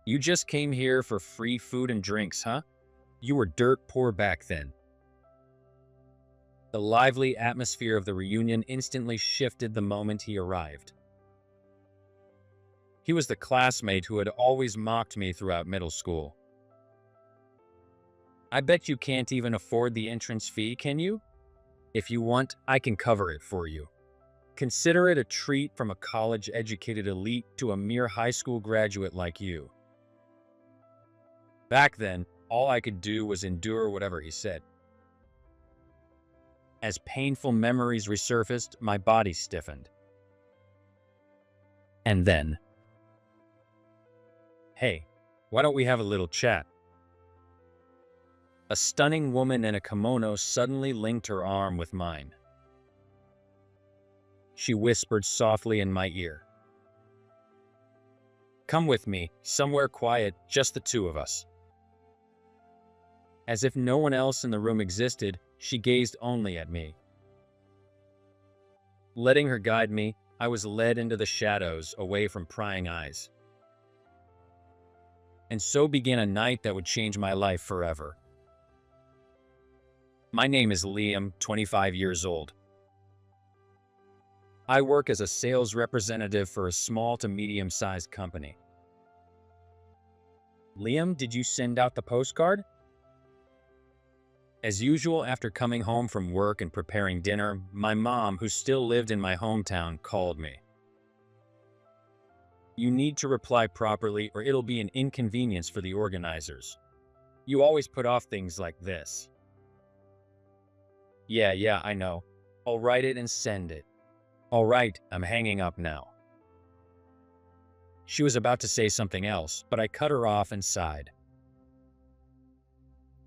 You just came here for free food and drinks, huh? You were dirt poor back then. The lively atmosphere of the reunion instantly shifted the moment he arrived. He was the classmate who had always mocked me throughout middle school. I bet you can't even afford the entrance fee, can you? If you want, I can cover it for you. Consider it a treat from a college-educated elite to a mere high school graduate like you. Back then, all I could do was endure whatever he said. As painful memories resurfaced, my body stiffened. And then, hey, why don't we have a little chat? A stunning woman in a kimono suddenly linked her arm with mine. She whispered softly in my ear. Come with me, somewhere quiet, just the two of us. As if no one else in the room existed, she gazed only at me. Letting her guide me, I was led into the shadows, away from prying eyes. And so began a night that would change my life forever. My name is Liam, 25 years old. I work as a sales representative for a small to medium-sized company. Liam, did you send out the postcard? As usual, after coming home from work and preparing dinner, my mom, who still lived in my hometown, called me. You need to reply properly or it'll be an inconvenience for the organizers. You always put off things like this. Yeah, I know. I'll write it and send it. All right, I'm hanging up now. She was about to say something else, but I cut her off and sighed.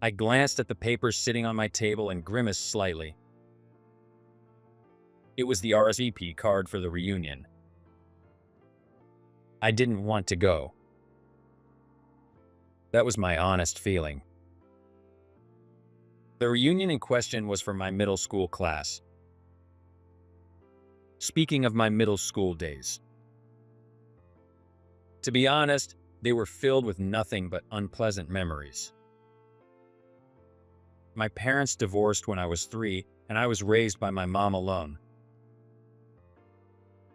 I glanced at the papers sitting on my table and grimaced slightly. It was the RSVP card for the reunion. I didn't want to go. That was my honest feeling. The reunion in question was for my middle school class. Speaking of my middle school days. To be honest, they were filled with nothing but unpleasant memories. My parents divorced when I was 3, and I was raised by my mom alone.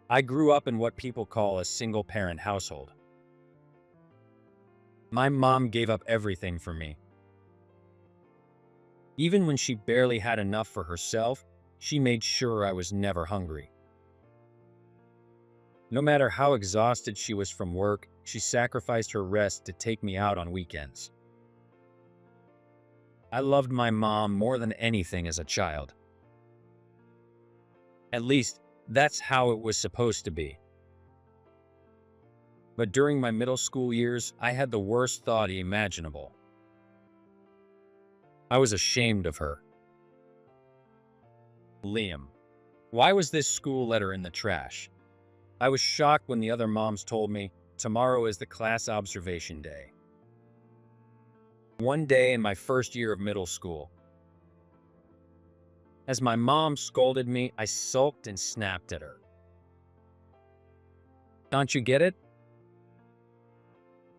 I grew up in what people call a single-parent household. My mom gave up everything for me. Even when she barely had enough for herself, she made sure I was never hungry. No matter how exhausted she was from work, she sacrificed her rest to take me out on weekends. I loved my mom more than anything as a child. At least, that's how it was supposed to be. But during my middle school years, I had the worst thought imaginable. I was ashamed of her. Liam, why was this school letter in the trash? I was shocked when the other moms told me, tomorrow is the class observation day. One day in my first year of middle school. As my mom scolded me, I sulked and snapped at her. Don't you get it?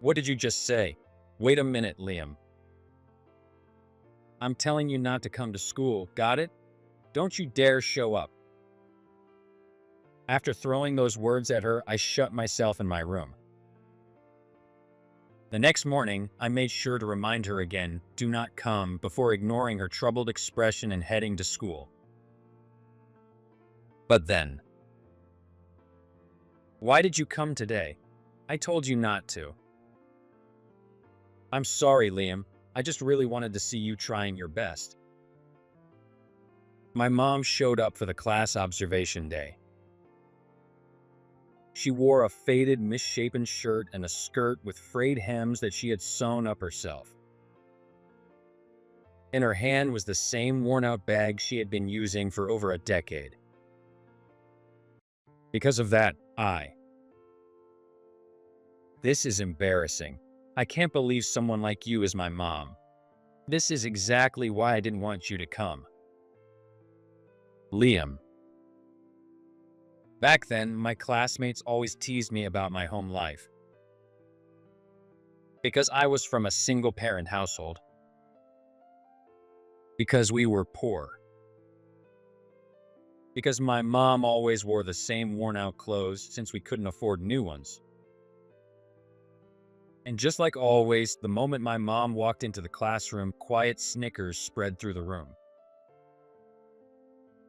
What did you just say? Wait a minute, Liam. I'm telling you not to come to school, got it? Don't you dare show up. After throwing those words at her, I shut myself in my room. The next morning, I made sure to remind her again, do not come, before ignoring her troubled expression and heading to school. But then, why did you come today? I told you not to. I'm sorry, Liam. I just really wanted to see you trying your best. My mom showed up for the class observation day. She wore a faded, misshapen shirt and a skirt with frayed hems that she had sewn up herself. In her hand was the same worn-out bag she had been using for over a decade. Because of that, This is embarrassing. I can't believe someone like you is my mom. This is exactly why I didn't want you to come. Liam. Back then, my classmates always teased me about my home life. Because I was from a single-parent household. Because we were poor. Because my mom always wore the same worn-out clothes since we couldn't afford new ones. And just like always, the moment my mom walked into the classroom, quiet snickers spread through the room.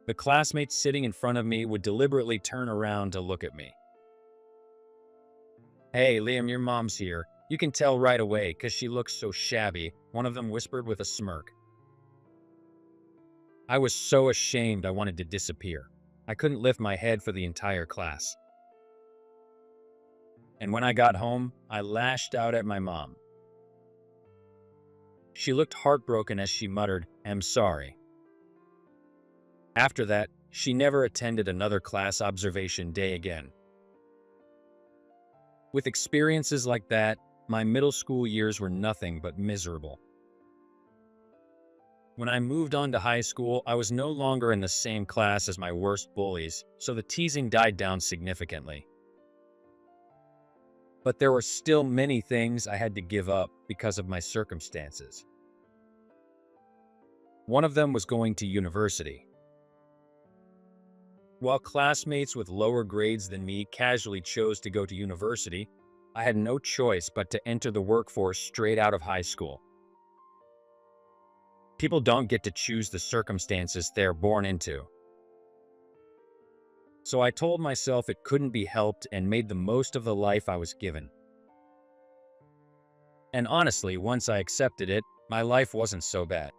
The classmates sitting in front of me would deliberately turn around to look at me. "Hey, Liam, your mom's here. You can tell right away because she looks so shabby," one of them whispered with a smirk. I was so ashamed I wanted to disappear. I couldn't lift my head for the entire class. And when I got home, I lashed out at my mom. She looked heartbroken as she muttered, "I'm sorry." After that, she never attended another class observation day again. With experiences like that, my middle school years were nothing but miserable. When I moved on to high school, I was no longer in the same class as my worst bullies, so the teasing died down significantly. But there were still many things I had to give up because of my circumstances. One of them was going to university. While classmates with lower grades than me casually chose to go to university, I had no choice but to enter the workforce straight out of high school. People don't get to choose the circumstances they're born into. So I told myself it couldn't be helped and made the most of the life I was given. And honestly, once I accepted it, my life wasn't so bad.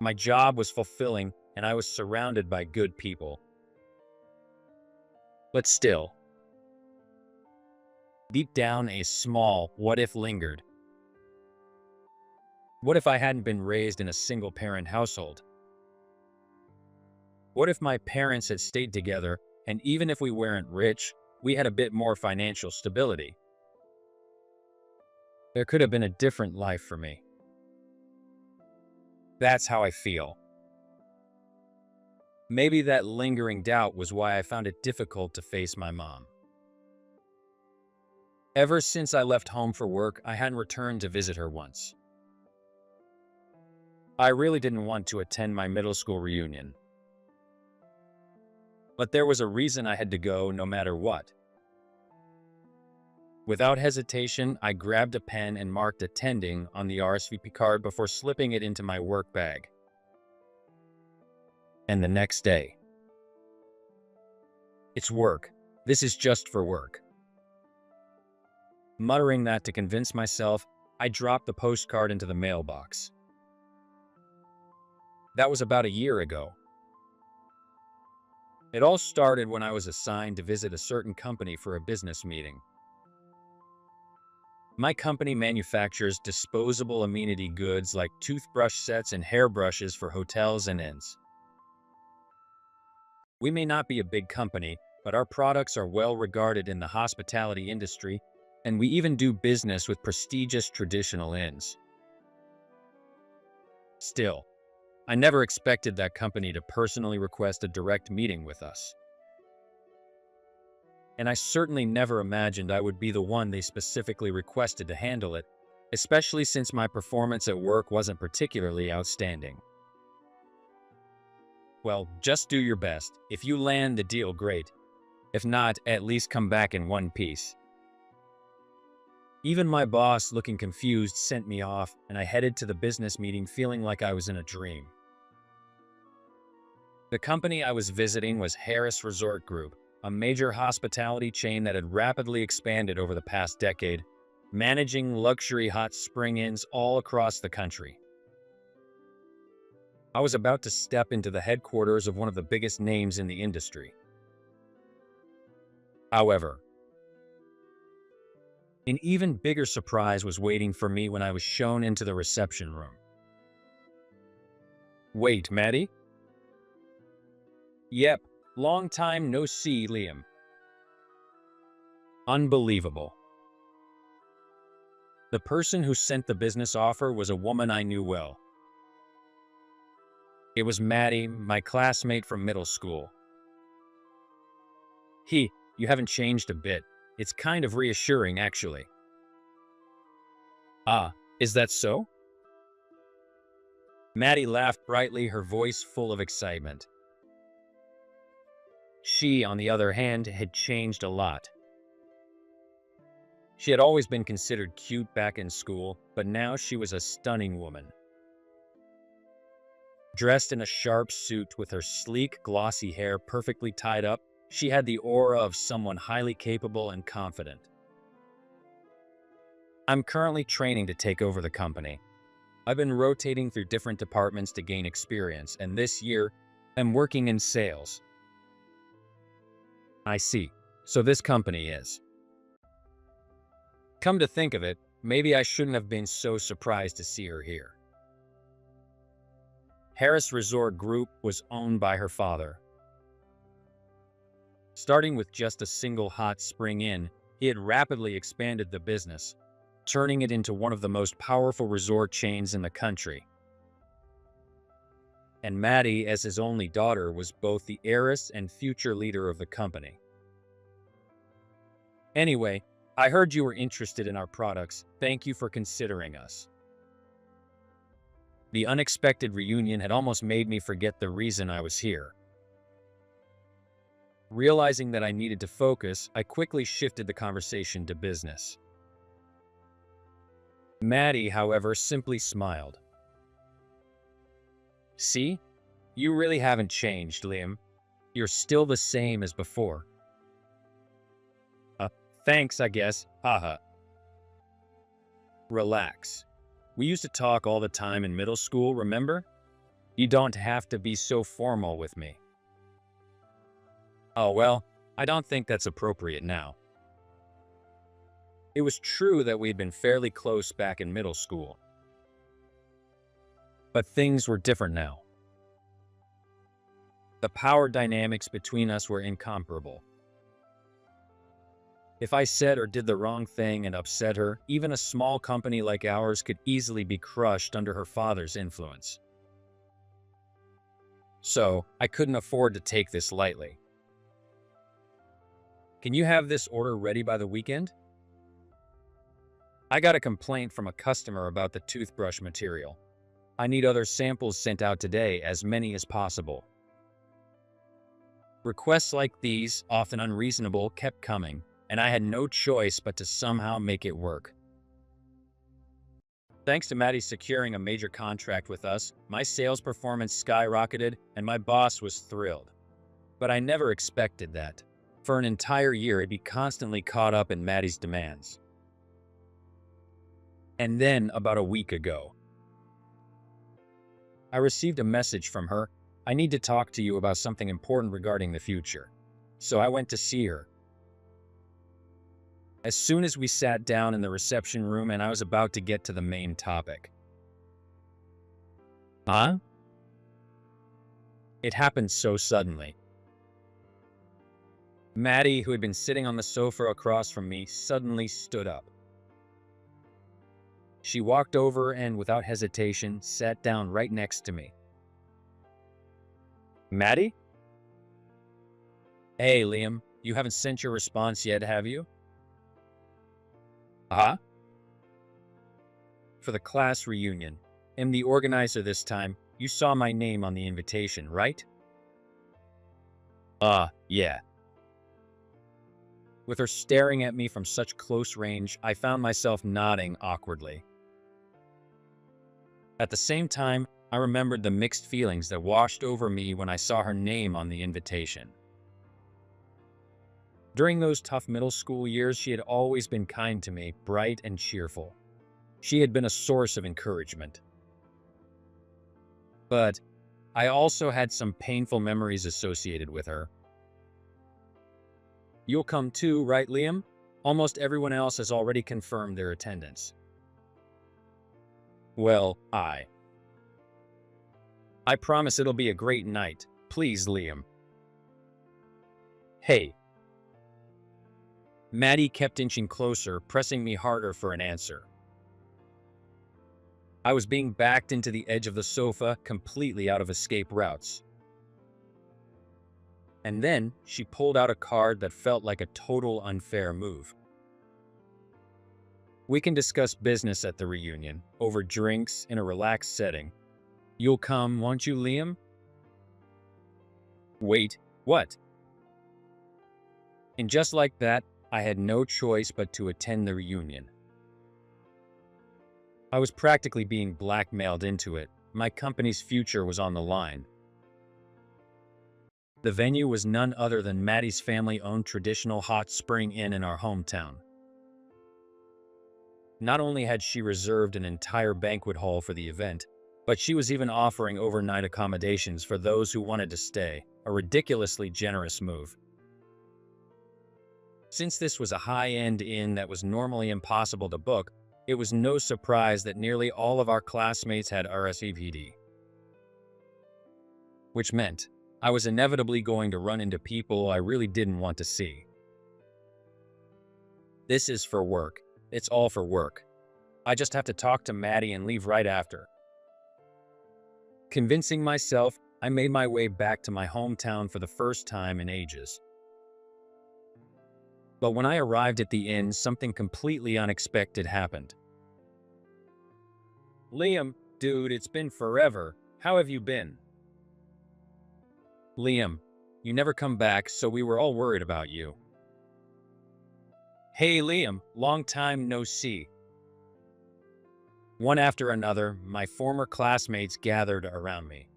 My job was fulfilling and I was surrounded by good people. But still, deep down, a small what if lingered. What if I hadn't been raised in a single-parent household? What if my parents had stayed together, and even if we weren't rich, we had a bit more financial stability? There could have been a different life for me. That's how I feel. Maybe that lingering doubt was why I found it difficult to face my mom. Ever since I left home for work, I hadn't returned to visit her once. I really didn't want to attend my middle school reunion. But there was a reason I had to go no matter what. Without hesitation, I grabbed a pen and marked attending on the RSVP card before slipping it into my work bag. And the next day. It's work. This is just for work. Muttering that to convince myself, I dropped the postcard into the mailbox. That was about a year ago. It all started when I was assigned to visit a certain company for a business meeting. My company manufactures disposable amenity goods like toothbrush sets and hairbrushes for hotels and inns. We may not be a big company, but our products are well regarded in the hospitality industry, and we even do business with prestigious traditional inns. Still, I never expected that company to personally request a direct meeting with us. And I certainly never imagined I would be the one they specifically requested to handle it, especially since my performance at work wasn't particularly outstanding. Well, just do your best. If you land the deal, great. If not, at least come back in one piece. Even my boss, looking confused, sent me off, and I headed to the business meeting feeling like I was in a dream. The company I was visiting was Harris Resort Group, a major hospitality chain that had rapidly expanded over the past decade, managing luxury hot spring inns all across the country. I was about to step into the headquarters of one of the biggest names in the industry. However, an even bigger surprise was waiting for me when I was shown into the reception room. "Wait, Maddie?" "Yep, long time no see, Liam." Unbelievable. The person who sent the business offer was a woman I knew well. It was Maddie, my classmate from middle school. "You haven't changed a bit. It's kind of reassuring, actually." Ah, is that so? Maddie laughed brightly, her voice full of excitement. She, on the other hand, had changed a lot. She had always been considered cute back in school, but now she was a stunning woman. Dressed in a sharp suit with her sleek, glossy hair perfectly tied up, she had the aura of someone highly capable and confident. I'm currently training to take over the company. I've been rotating through different departments to gain experience, and this year, I'm working in sales. I see. So this company is. Come to think of it, maybe I shouldn't have been so surprised to see her here. Harris Resort Group was owned by her father. Starting with just a single hot spring inn, he had rapidly expanded the business, turning it into one of the most powerful resort chains in the country. And Maddie, as his only daughter, was both the heiress and future leader of the company. Anyway, I heard you were interested in our products. Thank you for considering us. The unexpected reunion had almost made me forget the reason I was here. Realizing that I needed to focus, I quickly shifted the conversation to business. Maddie, however, simply smiled. See? You really haven't changed, Liam. You're still the same as before. Thanks, I guess. Haha. Relax. We used to talk all the time in middle school, remember? You don't have to be so formal with me. Oh, well, I don't think that's appropriate now. It was true that we'd been fairly close back in middle school. But things were different now. The power dynamics between us were incomparable. If I said or did the wrong thing and upset her, even a small company like ours could easily be crushed under her father's influence. So, I couldn't afford to take this lightly. Can you have this order ready by the weekend? I got a complaint from a customer about the toothbrush material. I need other samples sent out today, as many as possible. Requests like these, often unreasonable, kept coming, and I had no choice but to somehow make it work. Thanks to Maddie securing a major contract with us, my sales performance skyrocketed and my boss was thrilled. But I never expected that. For an entire year, I'd be constantly caught up in Maddie's demands. And then, about a week ago, I received a message from her. I need to talk to you about something important regarding the future. So I went to see her. As soon as we sat down in the reception room and I was about to get to the main topic. Huh? It happened so suddenly. Maddie, who had been sitting on the sofa across from me, suddenly stood up. She walked over and, without hesitation, sat down right next to me. Maddie? Hey, Liam, you haven't sent your response yet, have you? Uh-huh. For the class reunion. I'm the organizer this time. You saw my name on the invitation, right? Yeah. With her staring at me from such close range, I found myself nodding awkwardly. At the same time, I remembered the mixed feelings that washed over me when I saw her name on the invitation. During those tough middle school years, she had always been kind to me, bright and cheerful. She had been a source of encouragement. But I also had some painful memories associated with her. You'll come too, right, Liam? Almost everyone else has already confirmed their attendance. Well, I promise it'll be a great night. Please, Liam. Hey. Maddie kept inching closer, pressing me harder for an answer. I was being backed into the edge of the sofa, completely out of escape routes. And then she pulled out a card that felt like a total unfair move. We can discuss business at the reunion, over drinks in a relaxed setting. You'll come, won't you, Liam? Wait, what? And just like that, I had no choice but to attend the reunion. I was practically being blackmailed into it. My company's future was on the line. The venue was none other than Maddie's family-owned traditional hot spring inn in our hometown. Not only had she reserved an entire banquet hall for the event, but she was even offering overnight accommodations for those who wanted to stay, a ridiculously generous move. Since this was a high-end inn that was normally impossible to book, it was no surprise that nearly all of our classmates had RSVP'd. Which meant I was inevitably going to run into people I really didn't want to see. This is for work. It's all for work. I just have to talk to Maddie and leave right after. Convincing myself, I made my way back to my hometown for the first time in ages. But when I arrived at the inn, something completely unexpected happened. Liam, dude, it's been forever. How have you been? Liam, you never come back, so we were all worried about you. Hey Liam, long time no see. One after another, my former classmates gathered around me.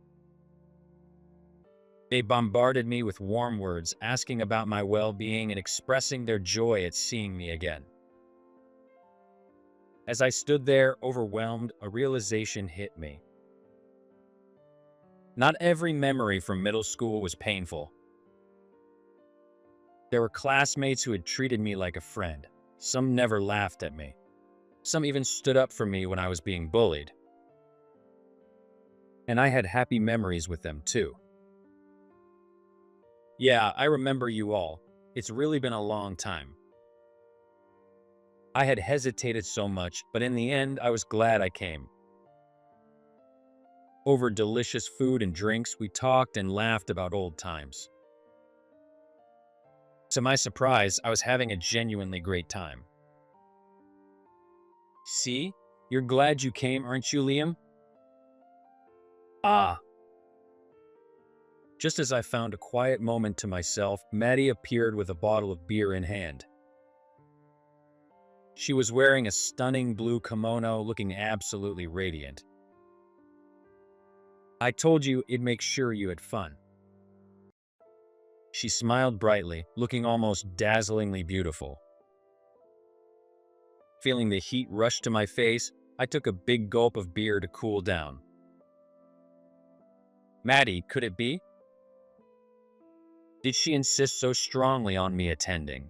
They bombarded me with warm words, asking about my well-being and expressing their joy at seeing me again. As I stood there, overwhelmed, a realization hit me. Not every memory from middle school was painful. There were classmates who had treated me like a friend. Some never laughed at me. Some even stood up for me when I was being bullied. And I had happy memories with them too. Yeah, I remember you all. It's really been a long time. I had hesitated so much, but in the end, I was glad I came. Over delicious food and drinks, we talked and laughed about old times. To my surprise, I was having a genuinely great time. See? You're glad you came, aren't you, Liam? Ah. Just as I found a quiet moment to myself, Maddie appeared with a bottle of beer in hand. She was wearing a stunning blue kimono, looking absolutely radiant. I told you it'd make sure you had fun. She smiled brightly, looking almost dazzlingly beautiful. Feeling the heat rush to my face, I took a big gulp of beer to cool down. Maddie, could it be? Did she insist so strongly on me attending?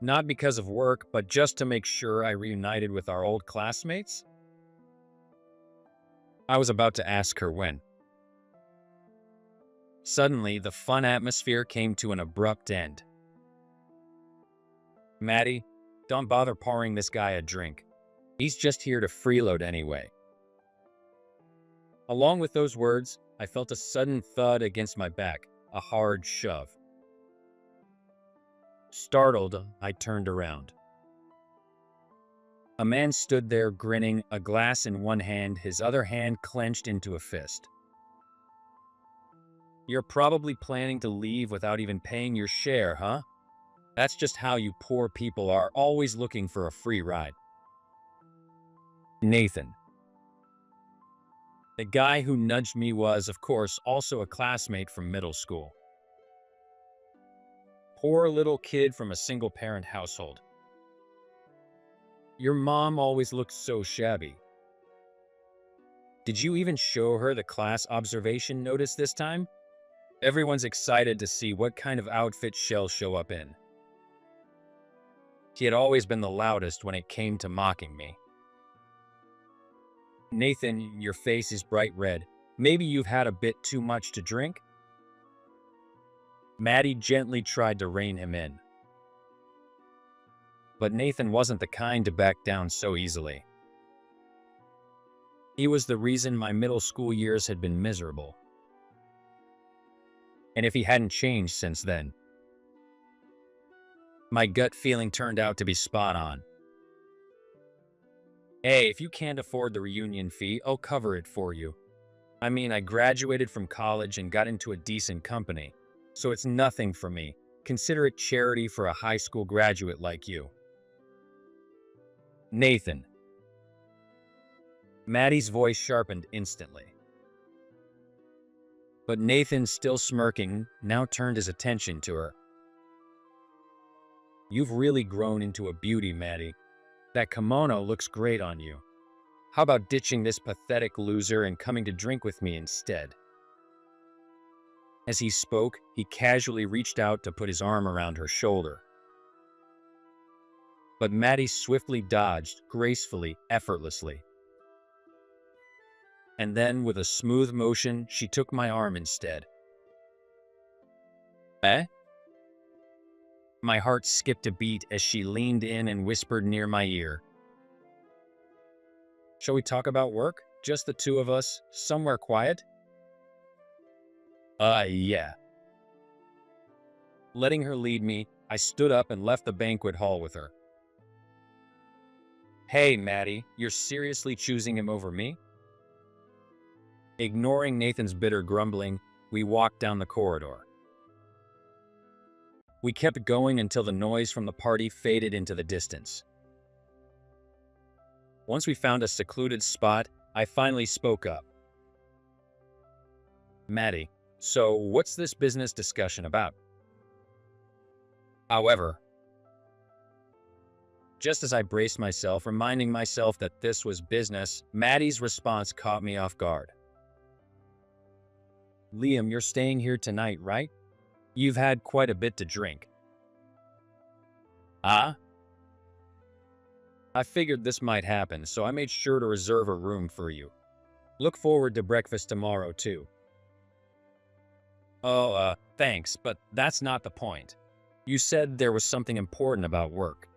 Not because of work, but just to make sure I reunited with our old classmates? I was about to ask her when. Suddenly, the fun atmosphere came to an abrupt end. Maddie, don't bother pouring this guy a drink. He's just here to freeload anyway. Along with those words, I felt a sudden thud against my back, a hard shove. Startled, I turned around. A man stood there grinning, a glass in one hand, his other hand clenched into a fist. You're probably planning to leave without even paying your share, huh? That's just how you poor people are, always looking for a free ride. Nathan. The guy who nudged me was, of course, also a classmate from middle school. Poor little kid from a single-parent household. Your mom always looked so shabby. Did you even show her the class observation notice this time? Everyone's excited to see what kind of outfit she'll show up in. He had always been the loudest when it came to mocking me. Nathan, your face is bright red. Maybe you've had a bit too much to drink? Maddie gently tried to rein him in. But Nathan wasn't the kind to back down so easily. He was the reason my middle school years had been miserable. And if he hadn't changed since then. My gut feeling turned out to be spot on. Hey, if you can't afford the reunion fee, I'll cover it for you. I mean, I graduated from college and got into a decent company, so it's nothing for me. Consider it charity for a high school graduate like you. Nathan. Maddie's voice sharpened instantly. But Nathan, still smirking, now turned his attention to her. You've really grown into a beauty, Maddie. That kimono looks great on you. How about ditching this pathetic loser and coming to drink with me instead? As he spoke, he casually reached out to put his arm around her shoulder. But Maddie swiftly dodged, gracefully, effortlessly. And then, with a smooth motion, she took my arm instead. Eh? My heart skipped a beat as she leaned in and whispered near my ear. Shall we talk about work? Just the two of us, somewhere quiet? Yeah. Letting her lead me, I stood up and left the banquet hall with her. Hey, Maddie, you're seriously choosing him over me? Ignoring Nathan's bitter grumbling, we walked down the corridor. We kept going until the noise from the party faded into the distance. Once we found a secluded spot, I finally spoke up. Maddie, so what's this business discussion about? However, just as I braced myself, reminding myself that this was business, Maddie's response caught me off guard. Liam, you're staying here tonight, right? You've had quite a bit to drink. Ah? I figured this might happen, so I made sure to reserve a room for you. Look forward to breakfast tomorrow, too. Oh, thanks, but that's not the point. You said there was something important about work.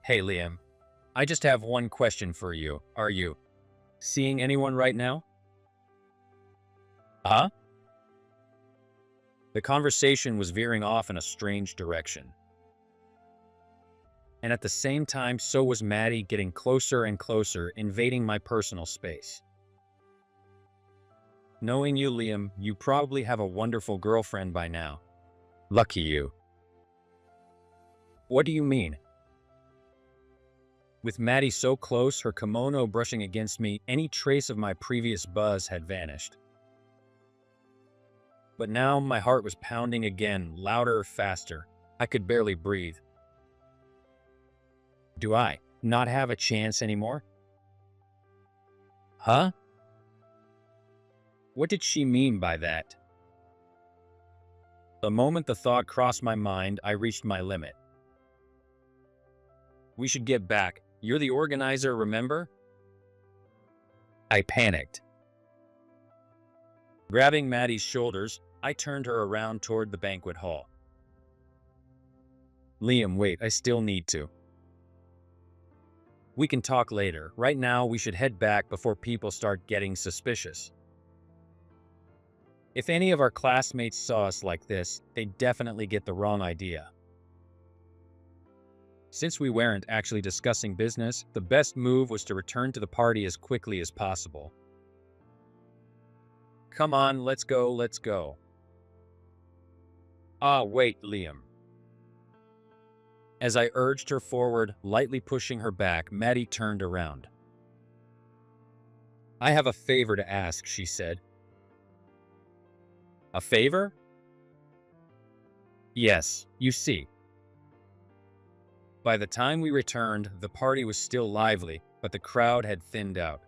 Hey, Liam, I just have one question for you. Are you seeing anyone right now? Huh? The conversation was veering off in a strange direction. And at the same time, so was Maddie, getting closer and closer, invading my personal space. Knowing you, Liam, you probably have a wonderful girlfriend by now. Lucky you. What do you mean? With Maddie so close, her kimono brushing against me, any trace of my previous buzz had vanished. But now my heart was pounding again, louder, faster. I could barely breathe. Do I not have a chance anymore? Huh? What did she mean by that? The moment the thought crossed my mind, I reached my limit. We should get back. You're the organizer, remember? I panicked. Grabbing Maddie's shoulders, I turned her around toward the banquet hall. Liam, wait, I still need to. We can talk later. Right now, we should head back before people start getting suspicious. If any of our classmates saw us like this, they'd definitely get the wrong idea. Since we weren't actually discussing business, the best move was to return to the party as quickly as possible. Come on, let's go, let's go. Ah, wait, Liam. As I urged her forward, lightly pushing her back, Maddie turned around. I have a favor to ask, she said. A favor? Yes, you see. By the time we returned, the party was still lively, but the crowd had thinned out.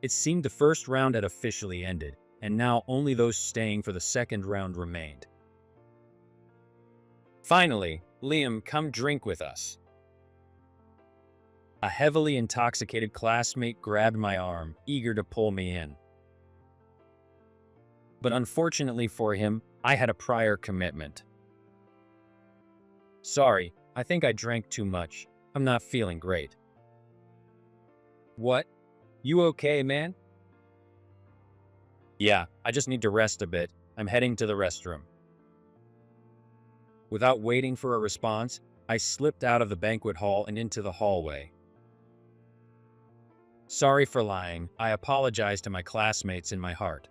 It seemed the first round had officially ended, and now only those staying for the second round remained. Finally, Liam, come drink with us. A heavily intoxicated classmate grabbed my arm, eager to pull me in. But unfortunately for him, I had a prior commitment. Sorry, I think I drank too much. I'm not feeling great. What? You okay, man? Yeah, I just need to rest a bit. I'm heading to the restroom. Without waiting for a response, I slipped out of the banquet hall and into the hallway. Sorry for lying, I apologized to my classmates in my heart.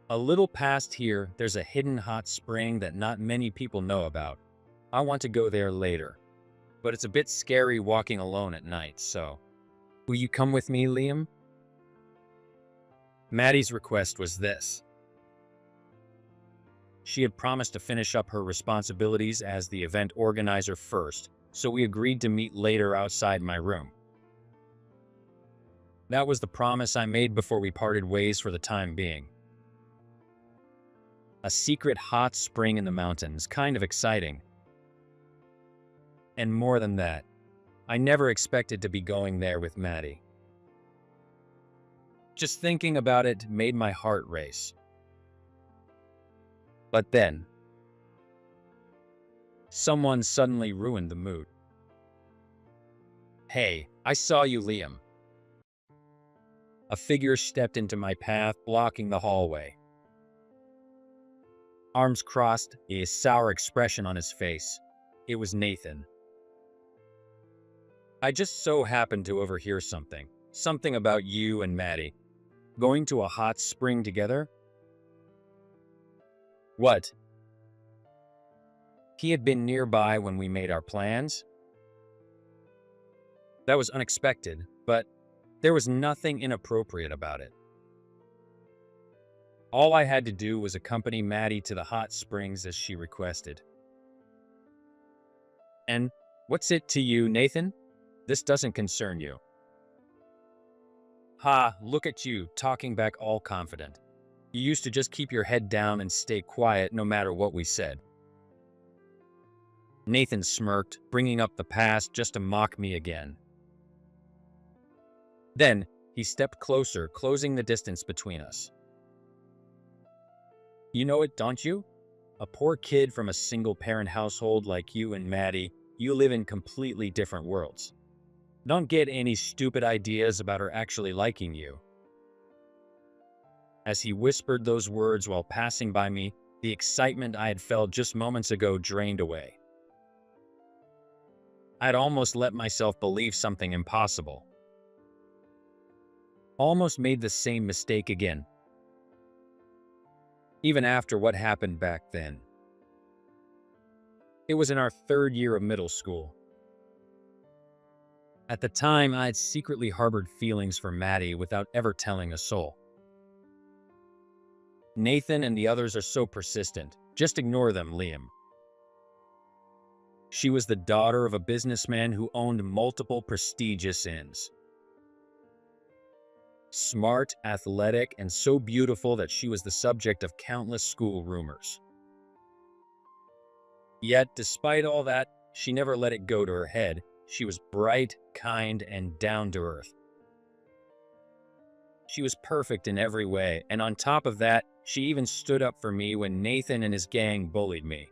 A little past here, there's a hidden hot spring that not many people know about. I want to go there later, but it's a bit scary walking alone at night, so. Will you come with me, Liam? Maddie's request was this. She had promised to finish up her responsibilities as the event organizer first, so we agreed to meet later outside my room. That was the promise I made before we parted ways for the time being. A secret hot spring in the mountains, kind of exciting. And more than that, I never expected to be going there with Maddie. Just thinking about it made my heart race. But then, someone suddenly ruined the mood. Hey, I saw you, Liam. A figure stepped into my path, blocking the hallway. Arms crossed, a sour expression on his face. It was Nathan. I just so happened to overhear something about you and Maddie. Going to a hot spring together? What? He had been nearby when we made our plans? That was unexpected, but there was nothing inappropriate about it. All I had to do was accompany Maddie to the hot springs as she requested. And what's it to you, Nathan? This doesn't concern you. Ha, look at you, talking back all confident. You used to just keep your head down and stay quiet no matter what we said. Nathan smirked, bringing up the past just to mock me again. Then, he stepped closer, closing the distance between us. You know it, don't you? A poor kid from a single-parent household like you and Maddie, you live in completely different worlds. Don't get any stupid ideas about her actually liking you. As he whispered those words while passing by me, the excitement I had felt just moments ago drained away. I'd almost let myself believe something impossible. Almost made the same mistake again. Even after what happened back then. It was in our third year of middle school. At the time, I had secretly harbored feelings for Maddie without ever telling a soul. Nathan and the others are so persistent. Just ignore them, Liam. She was the daughter of a businessman who owned multiple prestigious inns. Smart, athletic, and so beautiful that she was the subject of countless school rumors. Yet, despite all that, she never let it go to her head. She was bright, kind, and down to earth. She was perfect in every way, and on top of that, she even stood up for me when Nathan and his gang bullied me.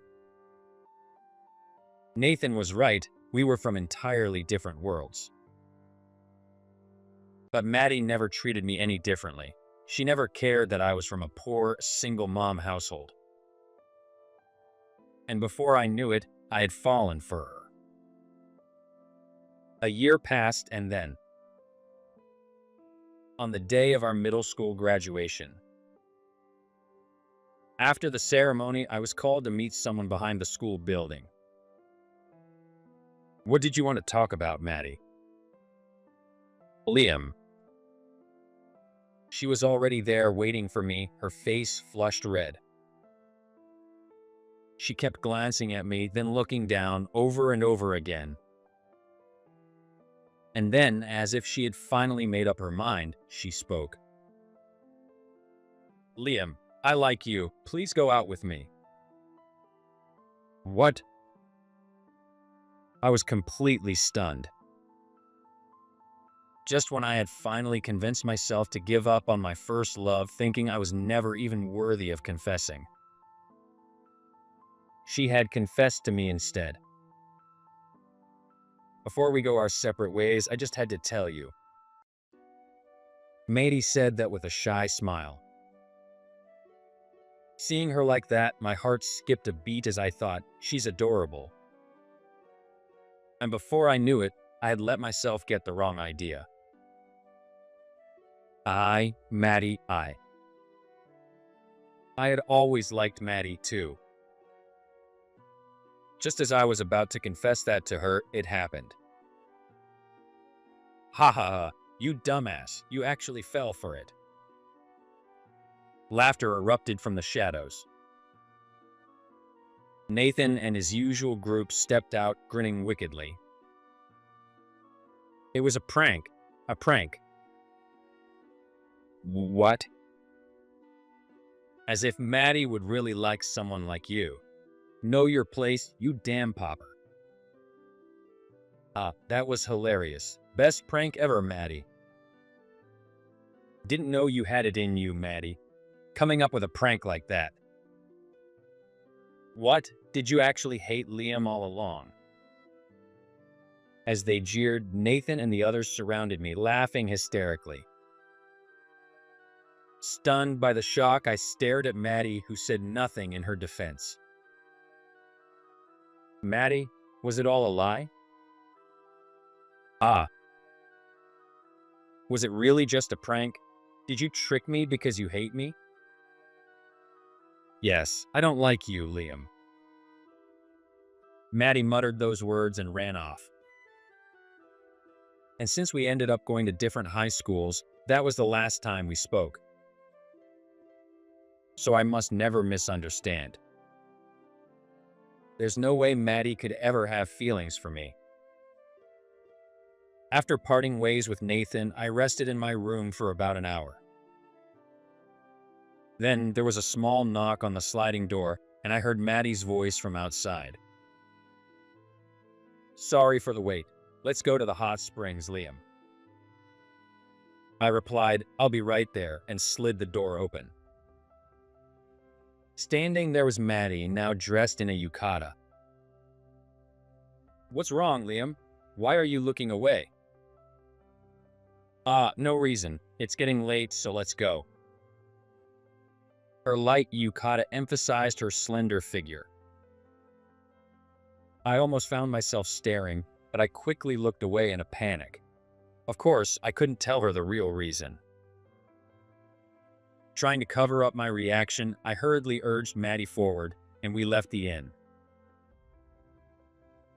Nathan was right, we were from entirely different worlds. But Maddie never treated me any differently. She never cared that I was from a poor, single-mom household. And before I knew it, I had fallen for her. A year passed, and then, on the day of our middle school graduation, after the ceremony, I was called to meet someone behind the school building. What did you want to talk about, Maddie? Liam. She was already there waiting for me, her face flushed red. She kept glancing at me, then looking down over and over again. And then, as if she had finally made up her mind, she spoke. Liam, I like you. Please go out with me. What? I was completely stunned. Just when I had finally convinced myself to give up on my first love, thinking I was never even worthy of confessing. She had confessed to me instead. Before we go our separate ways, I just had to tell you. Maddie said that with a shy smile. Seeing her like that, my heart skipped a beat as I thought, she's adorable. And before I knew it, I had let myself get the wrong idea. Maddie. I had always liked Maddie too. Just as I was about to confess that to her, it happened. Ha ha ha, you dumbass, you actually fell for it. Laughter erupted from the shadows. Nathan and his usual group stepped out, grinning wickedly. It was a prank. A prank. What? As if Maddie would really like someone like you. Know your place, you damn popper. That was hilarious. Best prank ever, Maddie. Didn't know you had it in you, Maddie. Coming up with a prank like that. What? Did you actually hate Liam all along? As they jeered, Nathan and the others surrounded me, laughing hysterically. Stunned by the shock, I stared at Maddie, who said nothing in her defense. Maddie, was it all a lie? Was it really just a prank? Did you trick me because you hate me? Yes, I don't like you, Liam. Maddie muttered those words and ran off. And since we ended up going to different high schools, that was the last time we spoke. So I must never misunderstand. There's no way Maddie could ever have feelings for me. After parting ways with Nathan, I rested in my room for about an hour. Then there was a small knock on the sliding door, and I heard Maddie's voice from outside. Sorry for the wait. Let's go to the hot springs, Liam. I replied, I'll be right there, and slid the door open. Standing there was Maddie, now dressed in a yukata. What's wrong, Liam? Why are you looking away? No reason. It's getting late, so let's go. Her light yukata emphasized her slender figure. I almost found myself staring, but I quickly looked away in a panic. Of course, I couldn't tell her the real reason. Trying to cover up my reaction, I hurriedly urged Maddie forward, and we left the inn.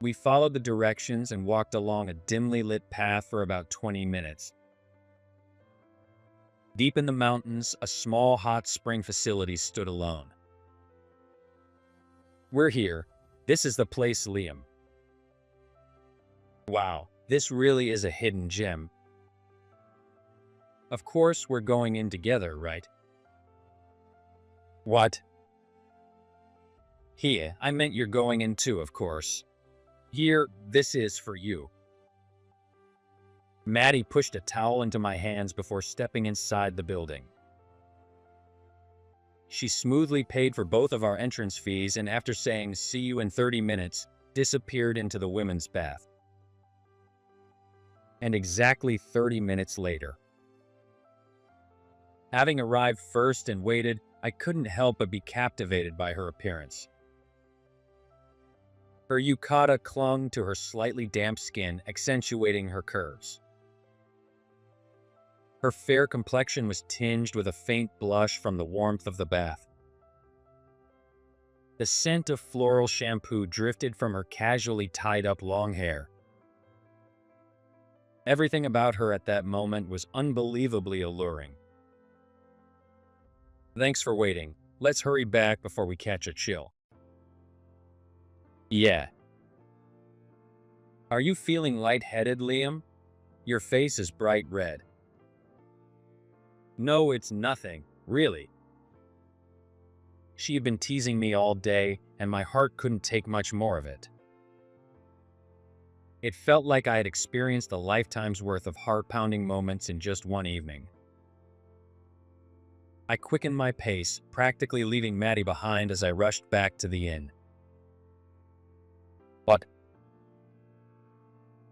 We followed the directions and walked along a dimly lit path for about 20 minutes. Deep in the mountains, a small hot spring facility stood alone. We're here. This is the place, Liam. Wow, this really is a hidden gem. Of course, we're going in together, right? What? Here, I meant you're going in too, of course. Here, this is for you. Maddie pushed a towel into my hands before stepping inside the building. She smoothly paid for both of our entrance fees and after saying, "See you in 30 minutes, disappeared into the women's bath. And exactly 30 minutes later. Having arrived first and waited, I couldn't help but be captivated by her appearance. Her yukata clung to her slightly damp skin, accentuating her curves. Her fair complexion was tinged with a faint blush from the warmth of the bath. The scent of floral shampoo drifted from her casually tied-up long hair. Everything about her at that moment was unbelievably alluring. Thanks for waiting. Let's hurry back before we catch a chill. Yeah. Are you feeling lightheaded, Liam? Your face is bright red. No, it's nothing, really. She had been teasing me all day, and my heart couldn't take much more of it. It felt like I had experienced a lifetime's worth of heart-pounding moments in just one evening. I quickened my pace, practically leaving Maddie behind as I rushed back to the inn. But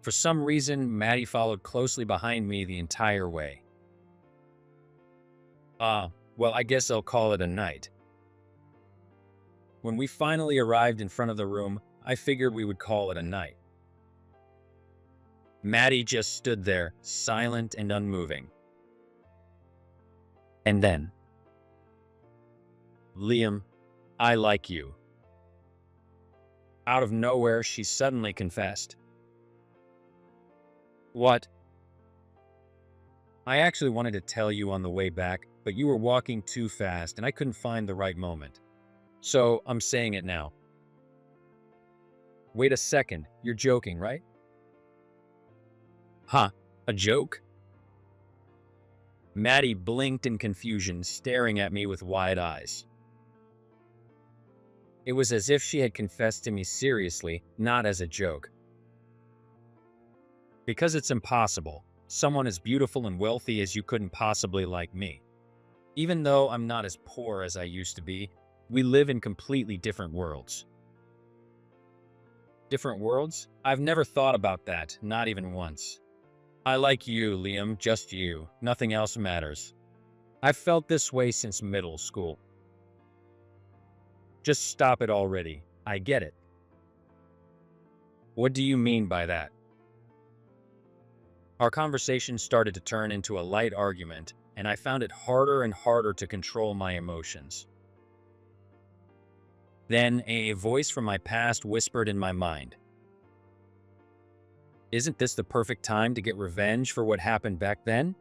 for some reason, Maddie followed closely behind me the entire way. Well, I guess I'll call it a night. When we finally arrived in front of the room, I figured we would call it a night. Maddie just stood there, silent and unmoving. And then, "Liam, I like you." Out of nowhere, she suddenly confessed. "What?" "I actually wanted to tell you on the way back, but you were walking too fast and I couldn't find the right moment. So I'm saying it now." "Wait a second, you're joking, right?" "Huh, a joke?" Maddie blinked in confusion, staring at me with wide eyes. It was as if she had confessed to me seriously, not as a joke. "Because it's impossible. Someone as beautiful and wealthy as you couldn't possibly like me. Even though I'm not as poor as I used to be, we live in completely different worlds." "Different worlds? I've never thought about that, not even once. I like you, Liam, just you. Nothing else matters. I've felt this way since middle school." "Just stop it already. I get it." "What do you mean by that?" Our conversation started to turn into a light argument, and I found it harder and harder to control my emotions. Then a voice from my past whispered in my mind, "Isn't this the perfect time to get revenge for what happened back then?"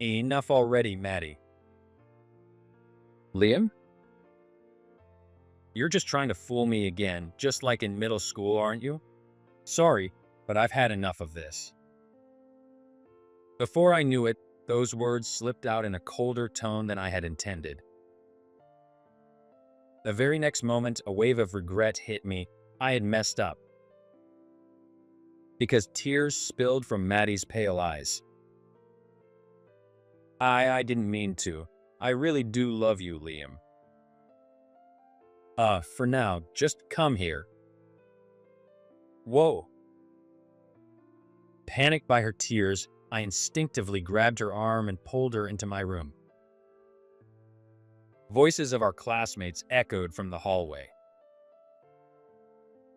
"Enough already, Maddie." "Liam? You're just trying to fool me again, just like in middle school, aren't you? Sorry, but I've had enough of this." Before I knew it, those words slipped out in a colder tone than I had intended. The very next moment, a wave of regret hit me. I had messed up. Because tears spilled from Maddie's pale eyes. I didn't mean to. I really do love you, Liam. For now, just come here." "Whoa." Panicked by her tears, I instinctively grabbed her arm and pulled her into my room. Voices of our classmates echoed from the hallway.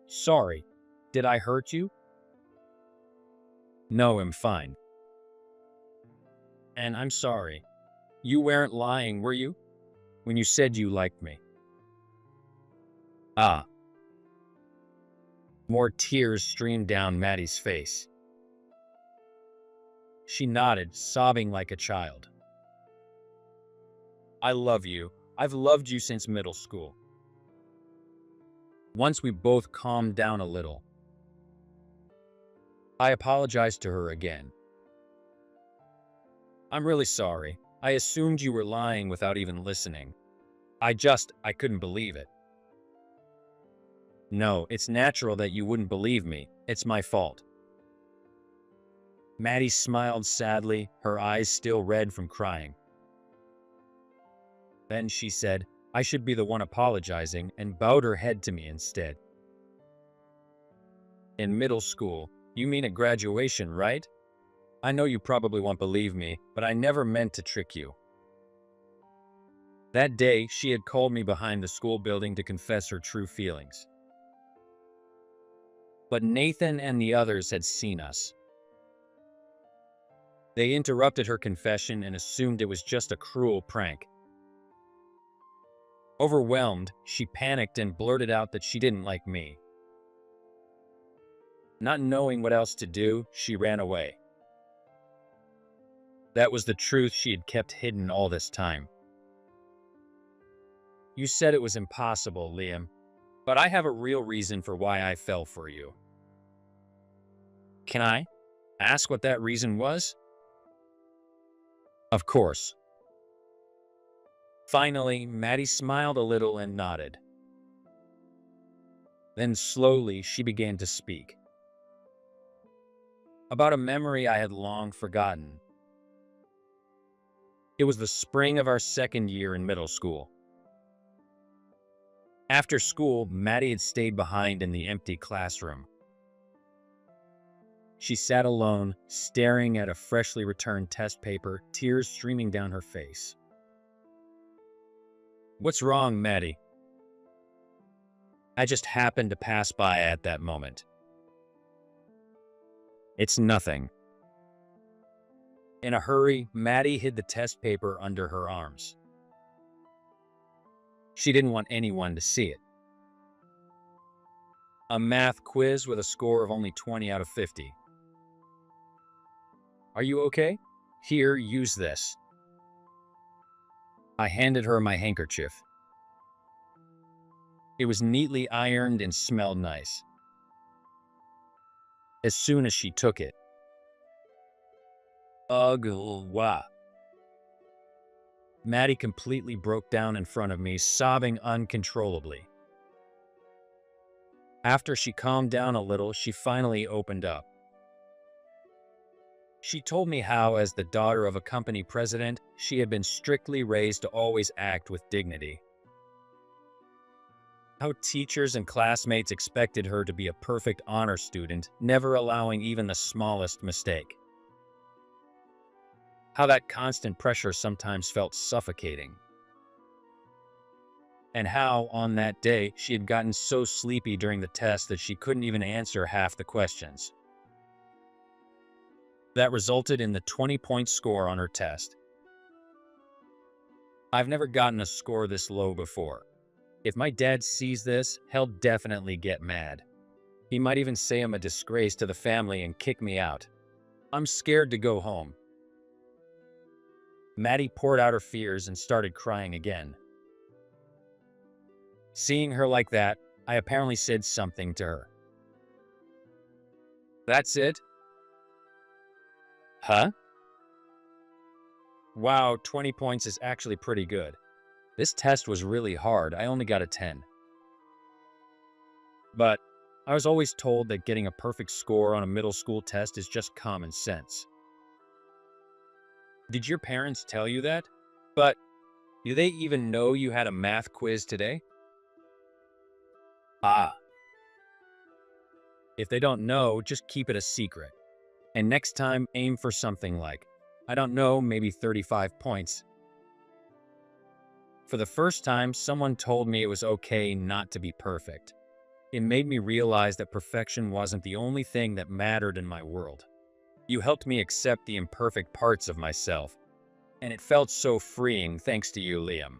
"Sorry, did I hurt you?" "No, I'm fine." "And I'm sorry. You weren't lying, were you? When you said you liked me?" "Ah." More tears streamed down Maddie's face. She nodded, sobbing like a child. "I love you. I've loved you since middle school." Once we both calmed down a little, I apologized to her again. "I'm really sorry. I assumed you were lying without even listening. I couldn't believe it." "No, it's natural that you wouldn't believe me. It's my fault." Maddie smiled sadly, her eyes still red from crying. Then she said, "I should be the one apologizing," and bowed her head to me instead. "In middle school, you mean at graduation, right? I know you probably won't believe me, but I never meant to trick you." That day, she had called me behind the school building to confess her true feelings. But Nathan and the others had seen us. They interrupted her confession and assumed it was just a cruel prank. Overwhelmed, she panicked and blurted out that she didn't like me. Not knowing what else to do, she ran away. That was the truth she had kept hidden all this time. "You said it was impossible, Liam, but I have a real reason for why I fell for you." "Can I ask what that reason was?" "Of course." Finally, Maddie smiled a little and nodded. Then slowly she began to speak. About a memory I had long forgotten. It was the spring of our second year in middle school. After school, Maddie had stayed behind in the empty classroom. She sat alone, staring at a freshly returned test paper, tears streaming down her face. What's wrong, Maddie? I just happened to pass by at that moment. It's nothing. In a hurry, Maddie hid the test paper under her arms. She didn't want anyone to see it. A math quiz with a score of only 20 out of 50. Are you okay? Here, use this. I handed her my handkerchief. It was neatly ironed and smelled nice. As soon as she took it, ugh, wah. Maddie completely broke down in front of me, sobbing uncontrollably. After she calmed down a little, she finally opened up. She told me how, as the daughter of a company president, she had been strictly raised to always act with dignity. How teachers and classmates expected her to be a perfect honor student, never allowing even the smallest mistake. How that constant pressure sometimes felt suffocating. And how, on that day, she had gotten so sleepy during the test that she couldn't even answer half the questions. That resulted in the 20-point score on her test. I've never gotten a score this low before. If my dad sees this, he'll definitely get mad. He might even say I'm a disgrace to the family and kick me out. I'm scared to go home. Maddie poured out her fears and started crying again. Seeing her like that, I apparently said something to her. That's it? Huh? Wow, 20 points is actually pretty good. This test was really hard. I only got a 10. But I was always told that getting a perfect score on a middle school test is just common sense. Did your parents tell you that? But do they even know you had a math quiz today? Ah. If they don't know, just keep it a secret. And next time, aim for something like, I don't know, maybe 35 points. For the first time, someone told me it was okay not to be perfect. It made me realize that perfection wasn't the only thing that mattered in my world. You helped me accept the imperfect parts of myself, and it felt so freeing thanks to you, Liam.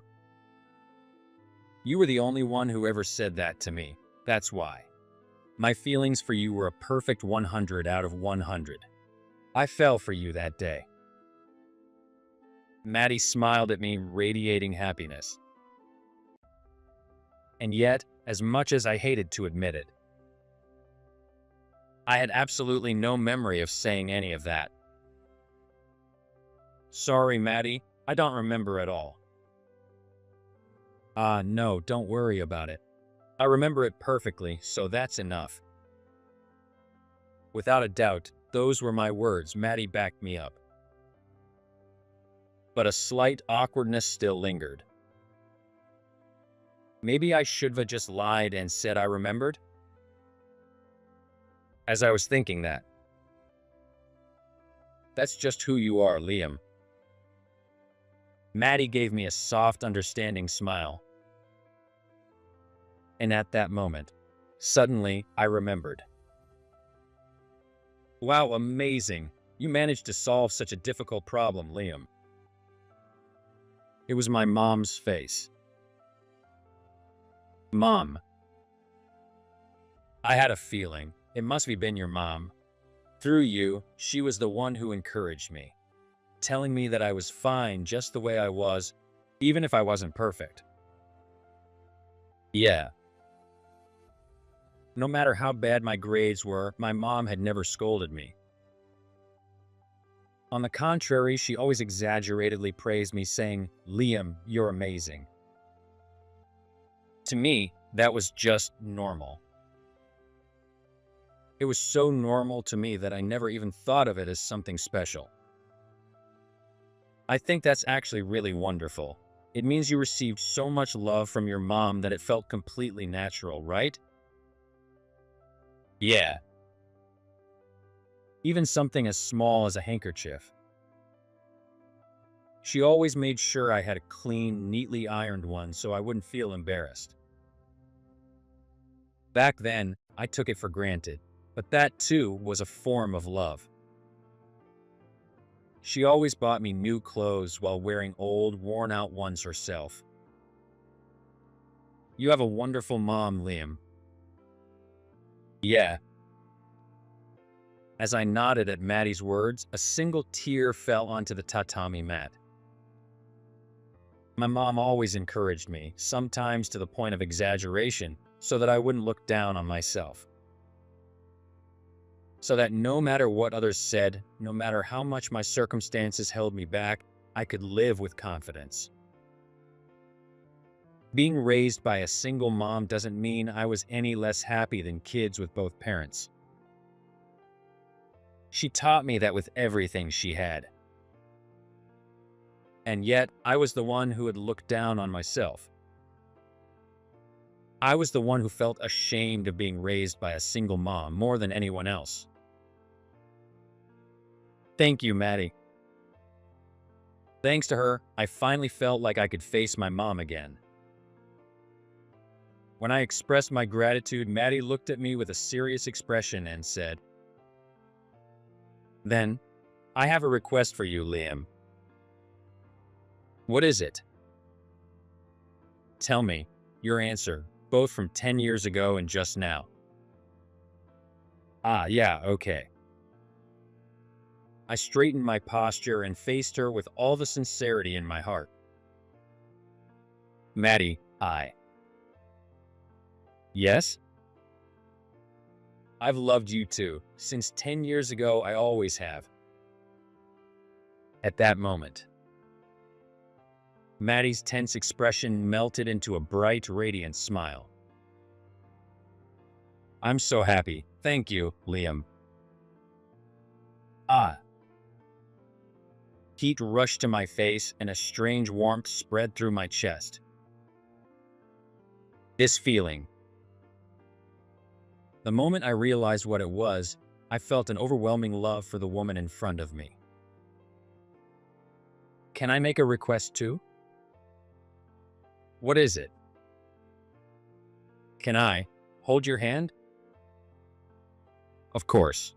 You were the only one who ever said that to me. That's why. My feelings for you were a perfect 100 out of 100. I fell for you that day. Maddie smiled at me, radiating happiness. And yet, as much as I hated to admit it, I had absolutely no memory of saying any of that. Sorry, Maddie, I don't remember at all. No, don't worry about it. I remember it perfectly, so that's enough. Without a doubt, those were my words. Maddie backed me up. But a slight awkwardness still lingered. Maybe I should have just lied and said I remembered? As I was thinking that. That's just who you are, Liam. Maddie gave me a soft, understanding smile. And at that moment, suddenly, I remembered. Wow, amazing. You managed to solve such a difficult problem, Liam. It was my mom's face. Mom. I had a feeling. It must have been your mom. Through you, she was the one who encouraged me, telling me that I was fine just the way I was, even if I wasn't perfect. Yeah. No matter how bad my grades were, my mom had never scolded me. On the contrary, she always exaggeratedly praised me, saying, Liam, you're amazing. To me, that was just normal. It was so normal to me that I never even thought of it as something special. I think that's actually really wonderful. It means you received so much love from your mom that it felt completely natural, right? Yeah. Even something as small as a handkerchief. She always made sure I had a clean, neatly ironed one so I wouldn't feel embarrassed. Back then, I took it for granted, but that too was a form of love. She always bought me new clothes while wearing old, worn-out ones herself. You have a wonderful mom, Liam. Yeah. As I nodded at Maddie's words, a single tear fell onto the tatami mat. My mom always encouraged me, sometimes to the point of exaggeration, so that I wouldn't look down on myself. So that no matter what others said, no matter how much my circumstances held me back, I could live with confidence. Being raised by a single mom doesn't mean I was any less happy than kids with both parents. She taught me that with everything she had. And yet, I was the one who had looked down on myself. I was the one who felt ashamed of being raised by a single mom more than anyone else. Thank you, Maddie. Thanks to her, I finally felt like I could face my mom again. When I expressed my gratitude, Maddie looked at me with a serious expression and said, "Then, I have a request for you, Liam." "What is it?" "Tell me your answer, both from 10 years ago and just now." "Ah, yeah, okay." I straightened my posture and faced her with all the sincerity in my heart. "Maddie, Yes? I've loved you too. Since 10 years ago, I always have." At that moment, Maddie's tense expression melted into a bright, radiant smile. "I'm so happy. Thank you, Liam." Ah. Heat rushed to my face and a strange warmth spread through my chest. This feeling. The moment I realized what it was, I felt an overwhelming love for the woman in front of me. "Can I make a request too?" "What is it?" "Can I hold your hand?" "Of course."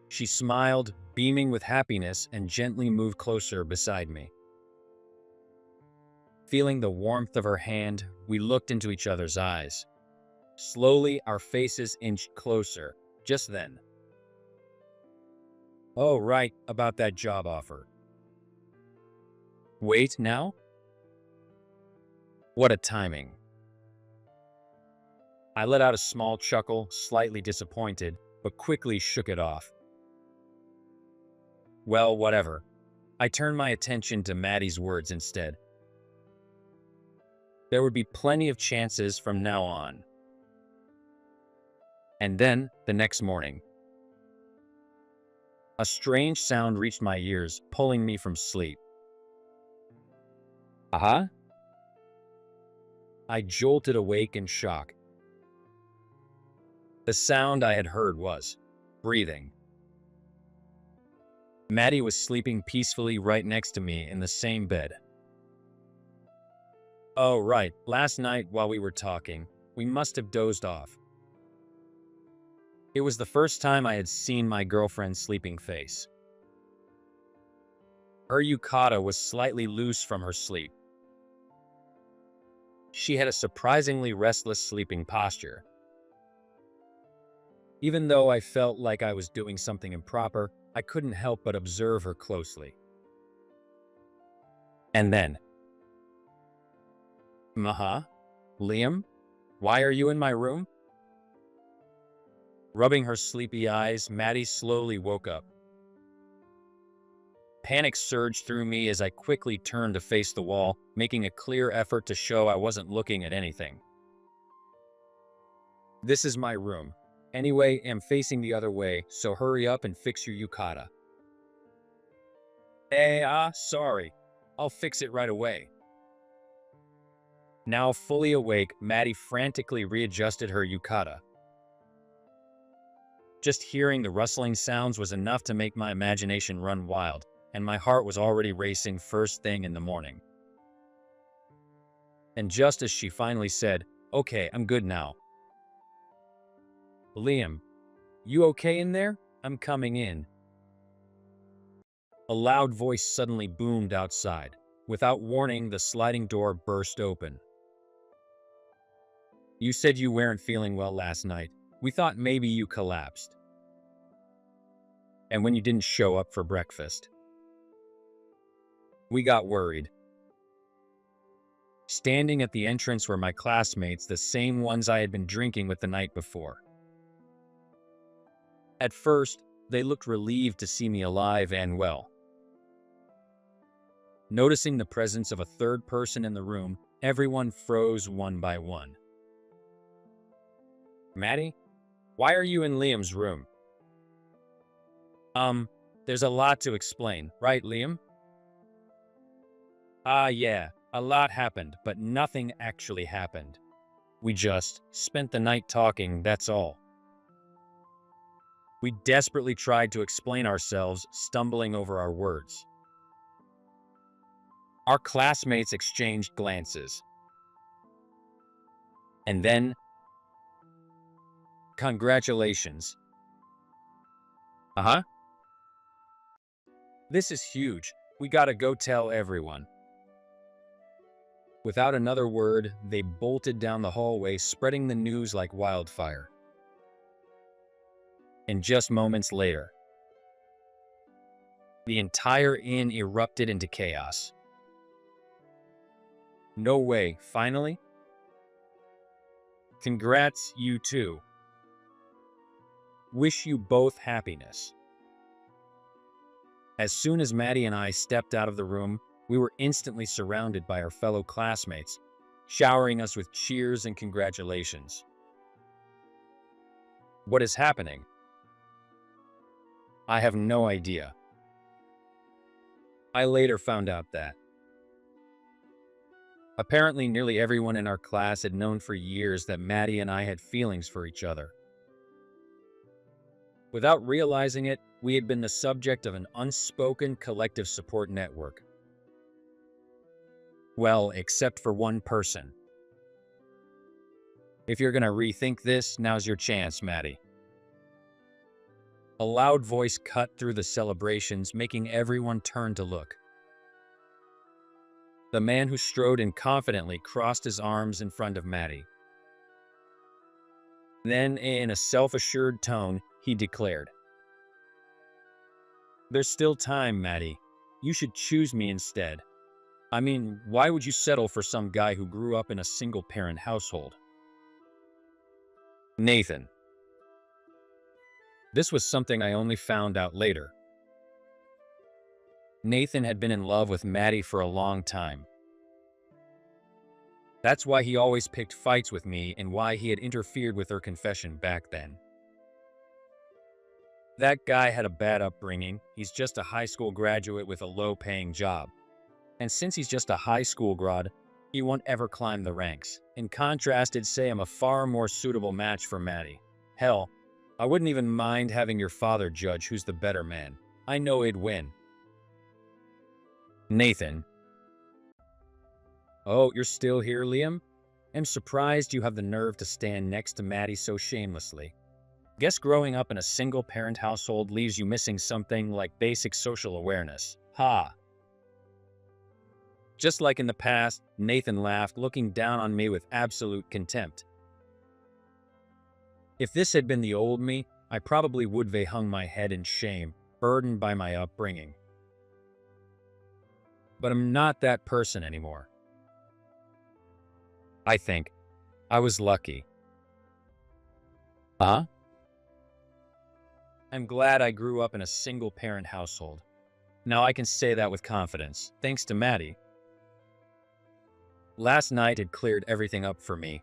She smiled, beaming with happiness, and gently moved closer beside me. Feeling the warmth of her hand, we looked into each other's eyes. Slowly, our faces inched closer. Just then. "Oh, right, about that job offer." "Wait, now?" What a timing. I let out a small chuckle, slightly disappointed, but quickly shook it off. Well, whatever. I turned my attention to Maddie's words instead. There would be plenty of chances from now on. And then, the next morning, a strange sound reached my ears, pulling me from sleep. Aha! I jolted awake in shock. The sound I had heard was breathing. Maddie was sleeping peacefully right next to me in the same bed. Oh, right, last night while we were talking, we must have dozed off. It was the first time I had seen my girlfriend's sleeping face. Her yukata was slightly loose from her sleep. She had a surprisingly restless sleeping posture. Even though I felt like I was doing something improper, I couldn't help but observe her closely. And then, Maha? Liam? Why are you in my room? Rubbing her sleepy eyes, Maddie slowly woke up. Panic surged through me as I quickly turned to face the wall, making a clear effort to show I wasn't looking at anything. This is my room. Anyway, I'm facing the other way, so hurry up and fix your yukata. Sorry. I'll fix it right away. Now fully awake, Maddie frantically readjusted her yukata. Just hearing the rustling sounds was enough to make my imagination run wild. and my heart was already racing first thing in the morning. And just as she finally said, "Okay, I'm good now." "Liam, you okay in there? I'm coming in." A loud voice suddenly boomed outside. Without warning, the sliding door burst open. "You said you weren't feeling well last night. We thought maybe you collapsed. And when you didn't show up for breakfast, we got worried." Standing at the entrance were my classmates, the same ones I had been drinking with the night before. At first, they looked relieved to see me alive and well. Noticing the presence of a third person in the room, everyone froze one by one. "Maddie, why are you in Liam's room?" There's a lot to explain, right, Liam?" Yeah, a lot happened, but nothing actually happened. We just spent the night talking, that's all." We desperately tried to explain ourselves, stumbling over our words. Our classmates exchanged glances. And then, "Congratulations." "Uh-huh. This is huge. We gotta go tell everyone." Without another word, they bolted down the hallway, spreading the news like wildfire. And just moments later, the entire inn erupted into chaos. "No way, finally? Congrats, you two. Wish you both happiness." As soon as Maddie and I stepped out of the room, we were instantly surrounded by our fellow classmates, showering us with cheers and congratulations. What is happening? I have no idea. I later found out that apparently nearly everyone in our class had known for years that Maddie and I had feelings for each other. Without realizing it, we had been the subject of an unspoken collective support network. Well, except for one person. "If you're gonna rethink this, now's your chance, Maddie." A loud voice cut through the celebrations, making everyone turn to look. The man who strode in confidently crossed his arms in front of Maddie. Then, in a self-assured tone, he declared, "There's still time, Maddie. You should choose me instead. I mean, why would you settle for some guy who grew up in a single-parent household?" Nathan. This was something I only found out later. Nathan had been in love with Maddie for a long time. That's why he always picked fights with me and why he had interfered with her confession back then. That guy had a bad upbringing. He's just a high school graduate with a low-paying job. And since he's just a high school grad, he won't ever climb the ranks. In contrast, I'd say I'm a far more suitable match for Maddie. Hell, I wouldn't even mind having your father judge who's the better man. I know he'd win. Nathan. "Oh, you're still here, Liam? I'm surprised you have the nerve to stand next to Maddie so shamelessly. Guess growing up in a single-parent household leaves you missing something like basic social awareness. Ha!" Just like in the past, Nathan laughed, looking down on me with absolute contempt. If this had been the old me, I probably would have hung my head in shame, burdened by my upbringing. But I'm not that person anymore. I think I was lucky. Huh? I'm glad I grew up in a single-parent household. Now I can say that with confidence, thanks to Maddie. Last night had cleared everything up for me.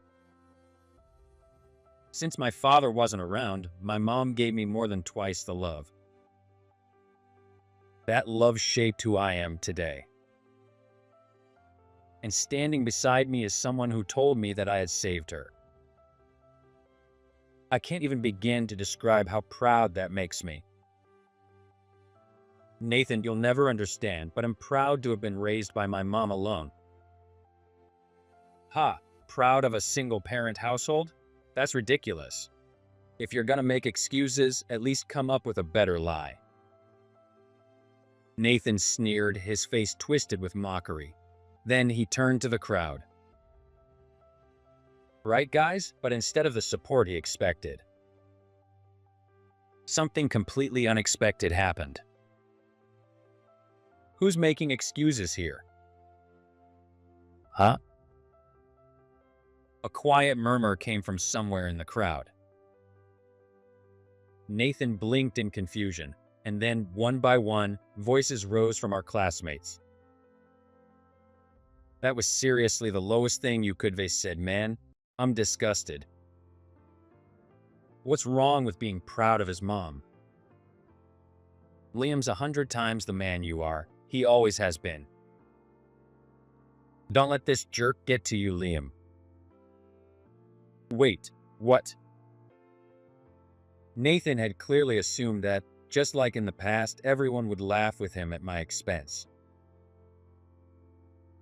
Since my father wasn't around, my mom gave me more than twice the love. That love shaped who I am today. And standing beside me is someone who told me that I had saved her. I can't even begin to describe how proud that makes me. Nathan, you'll never understand, but I'm proud to have been raised by my mom alone. Ha, proud of a single-parent household? That's ridiculous. If you're gonna make excuses, at least come up with a better lie. Nathan sneered, his face twisted with mockery. Then he turned to the crowd. Right, guys? But instead of the support he expected, something completely unexpected happened. Who's making excuses here? Huh? A quiet murmur came from somewhere in the crowd. Nathan blinked in confusion, and then, one by one, voices rose from our classmates. That was seriously the lowest thing you could have said, man. I'm disgusted. What's wrong with being proud of his mom? Liam's 100 times the man you are. He always has been. Don't let this jerk get to you, Liam. Wait, what? Nathan had clearly assumed that, just like in the past, everyone would laugh with him at my expense.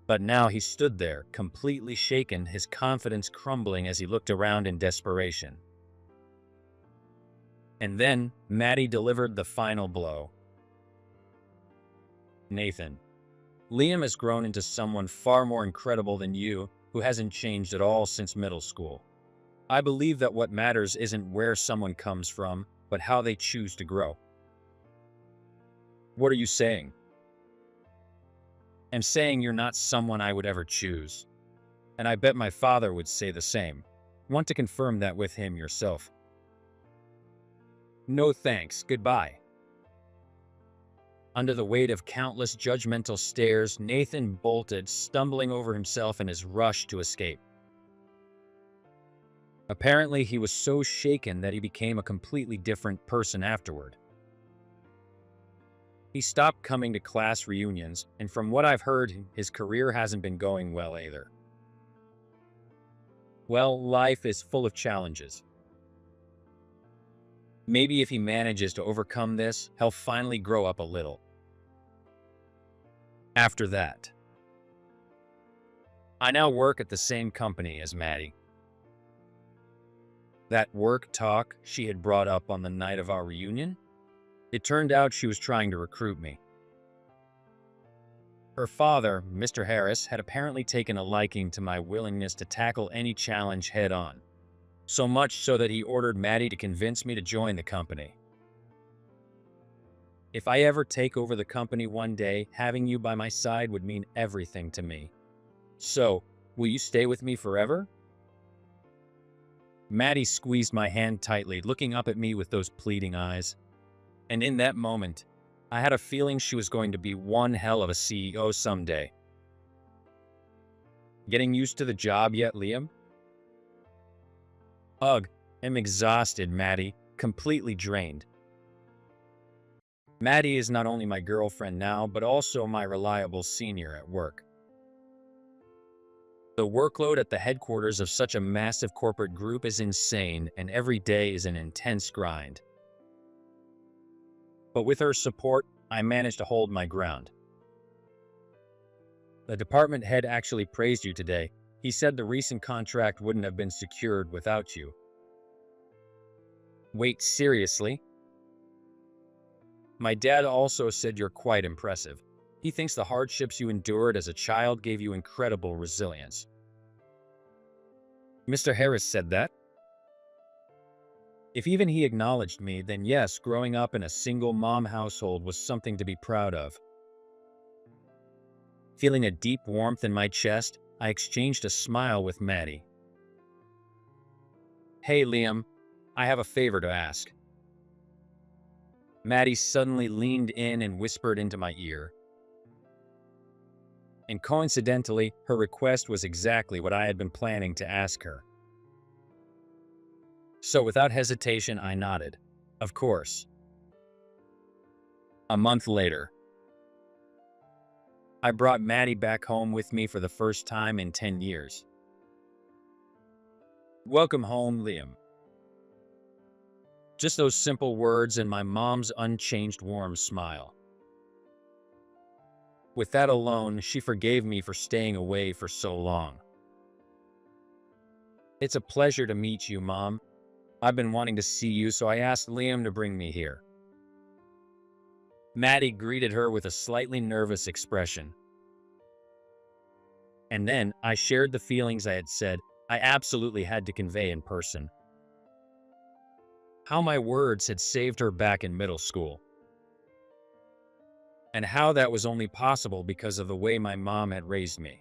But now he stood there, completely shaken, his confidence crumbling as he looked around in desperation. And then, Maddie delivered the final blow. Nathan, Liam has grown into someone far more incredible than you, who hasn't changed at all since middle school. I believe that what matters isn't where someone comes from, but how they choose to grow. What are you saying? I'm saying you're not someone I would ever choose. And I bet my father would say the same. Want to confirm that with him yourself? No thanks, goodbye. Under the weight of countless judgmental stares, Nathan bolted, stumbling over himself in his rush to escape. Apparently, he was so shaken that he became a completely different person afterward. He stopped coming to class reunions, and from what I've heard, his career hasn't been going well either. Well, life is full of challenges. Maybe if he manages to overcome this, he'll finally grow up a little. After that, I now work at the same company as Maddie. That work talk she had brought up on the night of our reunion? It turned out she was trying to recruit me. Her father, Mr. Harris, had apparently taken a liking to my willingness to tackle any challenge head-on. So much so that he ordered Maddie to convince me to join the company. If I ever take over the company one day, having you by my side would mean everything to me. So, will you stay with me forever? Maddie squeezed my hand tightly, looking up at me with those pleading eyes. And in that moment, I had a feeling she was going to be one hell of a CEO someday. Getting used to the job yet, Liam? Ugh, I'm exhausted, Maddie, completely drained. Maddie is not only my girlfriend now, but also my reliable senior at work. The workload at the headquarters of such a massive corporate group is insane, and every day is an intense grind. But with her support, I managed to hold my ground. The department head actually praised you today. He said the recent contract wouldn't have been secured without you. Wait, seriously? My dad also said you're quite impressive. He thinks the hardships you endured as a child gave you incredible resilience. Mr. Harris said that? If even he acknowledged me, then yes, growing up in a single mom household was something to be proud of. Feeling a deep warmth in my chest, I exchanged a smile with Maddie. Hey, Liam, I have a favor to ask. Maddie suddenly leaned in and whispered into my ear. And coincidentally, her request was exactly what I had been planning to ask her. So without hesitation, I nodded. Of course. A month later, I brought Maddie back home with me for the first time in 10 years. Welcome home, Liam. Just those simple words and my mom's unchanged warm smile. With that alone, she forgave me for staying away for so long. It's a pleasure to meet you, Mom. I've been wanting to see you, so I asked Liam to bring me here. Maddie greeted her with a slightly nervous expression. And then I shared the feelings I had said I absolutely had to convey in person. How my words had saved her back in middle school. And how that was only possible because of the way my mom had raised me.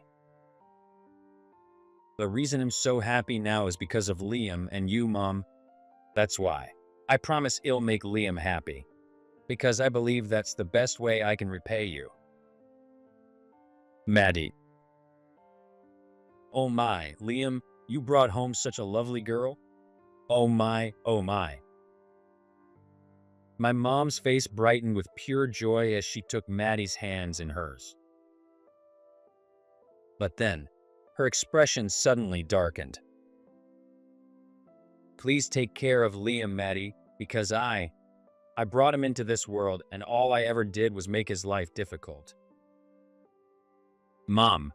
The reason I'm so happy now is because of Liam and you, Mom. That's why. I promise I'll make Liam happy. Because I believe that's the best way I can repay you. Maddie. Oh my, Liam, you brought home such a lovely girl. Oh my, oh my. My mom's face brightened with pure joy as she took Maddie's hands in hers. But then, her expression suddenly darkened. Please take care of Liam, Maddie, because I brought him into this world and all I ever did was make his life difficult. Mom.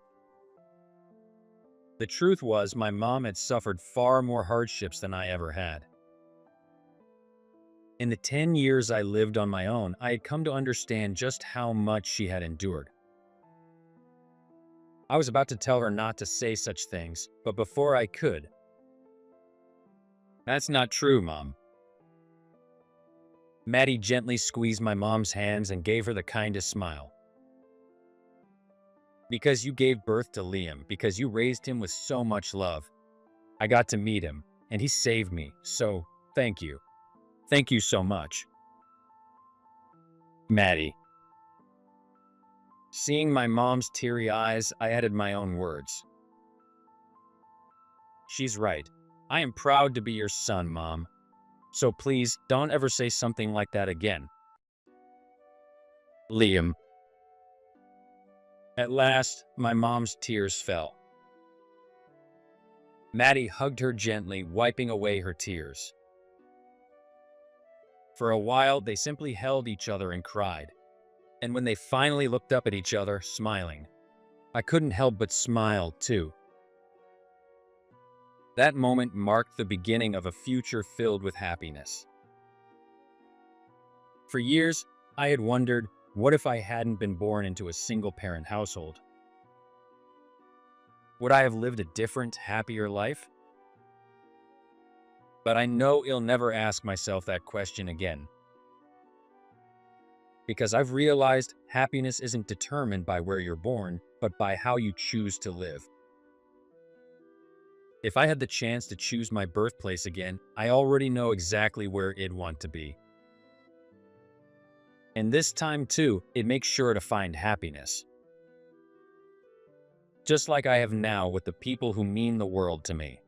The truth was, my mom had suffered far more hardships than I ever had. In the 10 years I lived on my own, I had come to understand just how much she had endured. I was about to tell her not to say such things, but before I could. That's not true, Mom. Maddie gently squeezed my mom's hands and gave her the kindest smile. Because you gave birth to Liam, because you raised him with so much love. I got to meet him, and he saved me, so thank you. Thank you so much. Maddie. Seeing my mom's teary eyes, I added my own words. She's right. I am proud to be your son, Mom. So please, don't ever say something like that again. Liam. At last, my mom's tears fell. Maddie hugged her gently, wiping away her tears. For a while, they simply held each other and cried. And when they finally looked up at each other, smiling, I couldn't help but smile, too. That moment marked the beginning of a future filled with happiness. For years, I had wondered, what if I hadn't been born into a single-parent household? Would I have lived a different, happier life? But I know I'll never ask myself that question again. Because I've realized happiness isn't determined by where you're born, but by how you choose to live. If I had the chance to choose my birthplace again, I already know exactly where I'd want to be. And this time, too, it makes sure to find happiness. Just like I have now with the people who mean the world to me.